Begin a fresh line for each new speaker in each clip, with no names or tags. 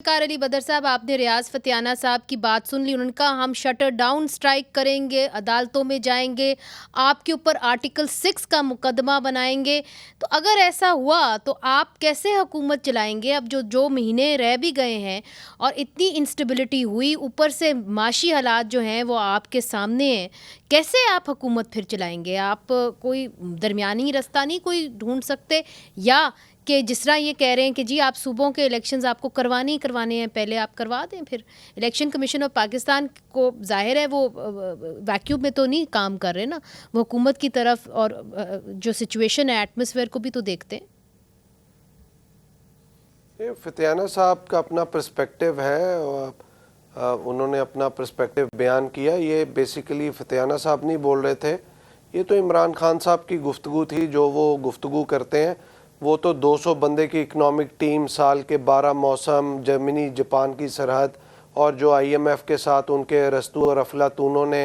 Car Ali बदर साहब, आपने रियाज फतियाना साहब की बात सुन ली। उन्होंने कहा हम शटर डाउन स्ट्राइक करेंगे, अदालतों में जाएंगे, आपके ऊपर आर्टिकल 6 का मुकदमा बनाएंगे। तो अगर ऐसा हुआ तो आप कैसे हुकूमत चलाएंगे? अब जो जो महीने रह भी गए हैं और इतनी इंस्टेबिलिटी हुई, ऊपर से माशी हालात जो हैं वो आपके सामने हैं, कैसे आप हुकूमत फिर चलाएंगे? आप कोई दरमियानी रास्ता नहीं कोई ढूंढ सकते, या कि जिस तरह ये कह रहे हैं कि जी आप सूबों के इलेक्शंस आपको करवाने ही करवाने हैं, पहले आप करवा दें। फिर इलेक्शन कमीशन ऑफ पाकिस्तान को जाहिर है वो वैक्यूम में तो नहीं काम कर रहे ना, वो हुकूमत की तरफ और जो सिचुएशन है एटमॉस्फेयर को भी तो देखते हैं।
ये फतियाना साहब का अपना पर्सपेक्टिव है और उन्होंने अपना पर्सपेक्टिव बयान किया। ये बेसिकली फतियाना साहब नहीं बोल रहे थे, ये तो इमरान खान साहब की गुफ्तगू थी जो वो गुफ्तगू करते हैं। वो तो 200 बंदे की इकनॉमिक टीम, साल के 12 मौसम, जर्मनी जापान की सरहद, और जो IMF के साथ उनके रस्तू और अफलातूनों ने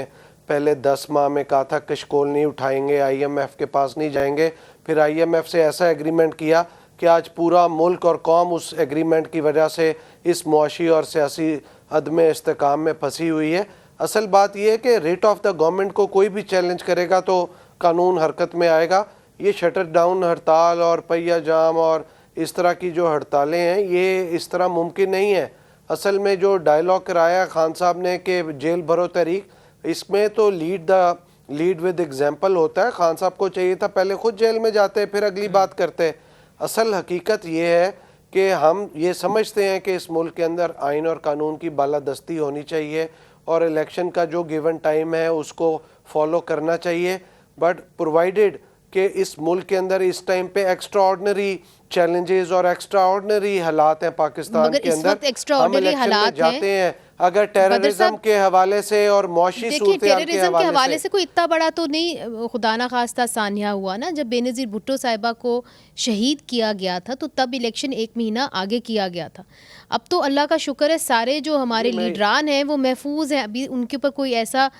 पहले 10 माह में कहा था कशकोल नहीं उठाएंगे, IMF के पास नहीं जाएंगे। फिर IMF से ऐसा एग्रीमेंट किया कि आज पूरा मुल्क और कौम उस एग्रीमेंट की वजह से इस मुआशी और सियासी अदम इस्तेकाम में फंसी हुई है। असल बात यह है कि रेट ऑफ द गवर्नमेंट को कोई भी चैलेंज करेगा तो कानून हरकत में आएगा। ये शटर डाउन हड़ताल और पहिया जाम और इस तरह की जो हड़तालें हैं, ये इस तरह मुमकिन नहीं है। असल में जो डायलॉग कराया खान साहब ने कि जेल भरो तहरीक, इसमें तो लीड विद एग्जाम्पल होता है। खान साहब को चाहिए था पहले खुद जेल में जाते फिर अगली बात करते। असल हकीकत ये है कि हम ये समझते हैं कि इस मुल्क के अंदर आइन और कानून की बालादस्ती होनी चाहिए और इलेक्शन का जो गिवन टाइम है उसको फॉलो करना चाहिए, बट प्रोवाइडेड कि इस मुल्क के अंदर इस टाइम पे एक्स्ट्रा ऑर्डिनरी चैलेंजेस और एक्स्ट्रा ऑर्डिनरी हालात हैं पाकिस्तान के अंदर। हम इलेक्शन में जाते हैं अगर टेररिज्म के हवाले से और मौशी सूरत-ए-हाल के हवाले
से कोई इतना बड़ा तो नहीं खुदा ना खास्ता सानिया हुआ ना। जब बेनज़ीर भुट्टो साहिबा को शहीद किया गया था तो तब इलेक्शन 1 महीना आगे किया गया था। अब तो अल्लाह का शुक्र है सारे जो हमारे लीडरान हैं वो महफूज हैं, अभी उनके ऊपर कोई ऐसा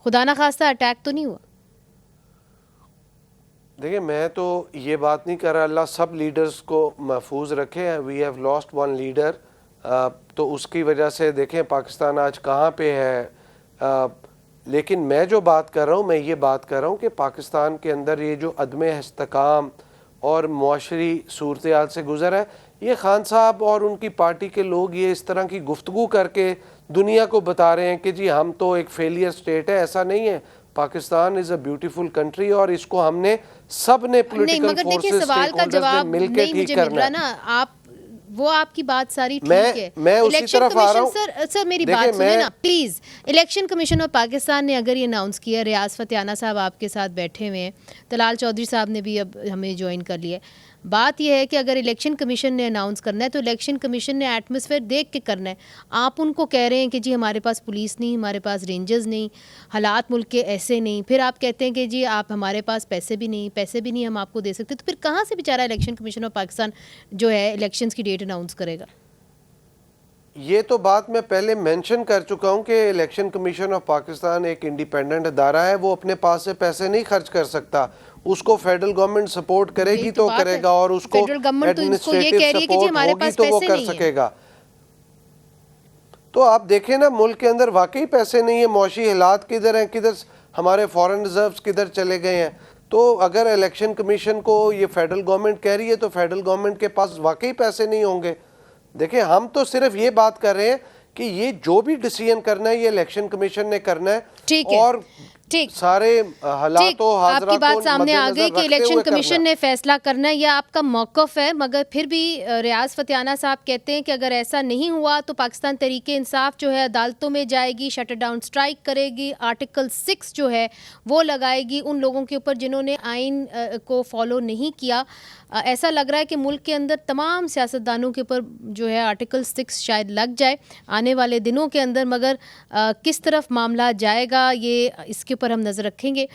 खुदा ना खास्ता अटैक तो नहीं हुआ।
देखिए, मैं तो ये बात नहीं कर रहा अल्लाह सब लीडर्स को महफूज रखे। We have lost one leader, तो उसकी वजह से देखें पाकिस्तान आज कहाँ पे है। लेकिन मैं जो बात कर रहा हूँ, मैं ये बात कर रहा हूँ कि पाकिस्तान के अंदर ये जो अदम इस्तेकाम और मुआशरी सूरत-ए-हाल से गुजर है, ये खान साहब और उनकी पार्टी के लोग ये इस तरह की गुफ्तगू करके दुनिया को बता रहे हैं कि जी हम तो एक फेलियर स्टेट है। ऐसा नहीं है। Pakistan is a beautiful country और इसको हमने सब ने पोलिटिकल फोर्सेस
सवाल का जवाब
मिलकर ठीक करना है।
ना आप वो आपकी बात सारी ठीक है।
मैं उसी तरफ आ रहा हूं।
सर मेरी बात सुनिए ना please. Election commission of Pakistan ने अगर ये अनाउंस किया, रियाज फतियाना साहब आपके साथ बैठे हुए हैं, तलाल चौधरी साहब ने भी अब हमें ज्वाइन कर लिया। बात यह है कि अगर इलेक्शन कमीशन ने अनाउंस करना है तो इलेक्शन कमीशन ने एटमॉस्फेयर देख के करना है। आप उनको कह रहे हैं कि जी हमारे पास पुलिस नहीं, हमारे पास रेंजर्स नहीं, हालात मुल्क के ऐसे नहीं, फिर आप कहते हैं कि जी आप हमारे पास पैसे भी नहीं हम आपको दे सकते। तो फिर कहाँ से बेचारा इलेक्शन कमीशन ऑफ पाकिस्तान जो है इलेक्शंस की डेट अनाउंस करेगा?
ये तो बात मैं पहले मेंशन कर चुका हूँ कि इलेक्शन कमीशन ऑफ पाकिस्तान एक इंडिपेंडेंट अदारा है, वो अपने पास से पैसे नहीं खर्च कर सकता। उसको फेडरल गवर्नमेंट सपोर्ट करेगी तो करेगा और उसको एडमिनिस्ट्रेटिव सपोर्ट होगी तो वो कर सकेगा। तो आप देखें ना, मुल्क के अंदर वाकई पैसे नहीं है। मौशी हालात किधर हैं, किधर हमारे फॉरेन रिजर्व्स किधर चले गए हैं। तो अगर इलेक्शन कमीशन को ये फेडरल गवर्नमेंट कह रही है तो फेडरल गवर्नमेंट के पास वाकई पैसे नहीं होंगे। देखिए, हम तो सिर्फ ये बात कर रहे हैं कि ये जो भी डिसीजन करना है ये इलेक्शन कमीशन ने करना है और
ठीक
सारे हालात
आपकी बात सामने आ गई कि इलेक्शन कमीशन ने फैसला करना है, यह आपका मौक़िफ़ है। मगर फिर भी रियाज फतियाना साहब कहते हैं कि अगर ऐसा नहीं हुआ तो पाकिस्तान तहरीक इंसाफ जो है अदालतों में जाएगी, शटर डाउन स्ट्राइक करेगी, आर्टिकल 6 जो है वो लगाएगी उन लोगों के ऊपर जिन्होंने आइन को फॉलो नहीं किया। ऐसा लग रहा है कि मुल्क के अंदर तमाम सियासतदानों के ऊपर जो है आर्टिकल 6 शायद लग जाए आने वाले दिनों के अंदर, मगर किस तरफ मामला जाएगा ये इसके ऊपर हम नज़र रखेंगे।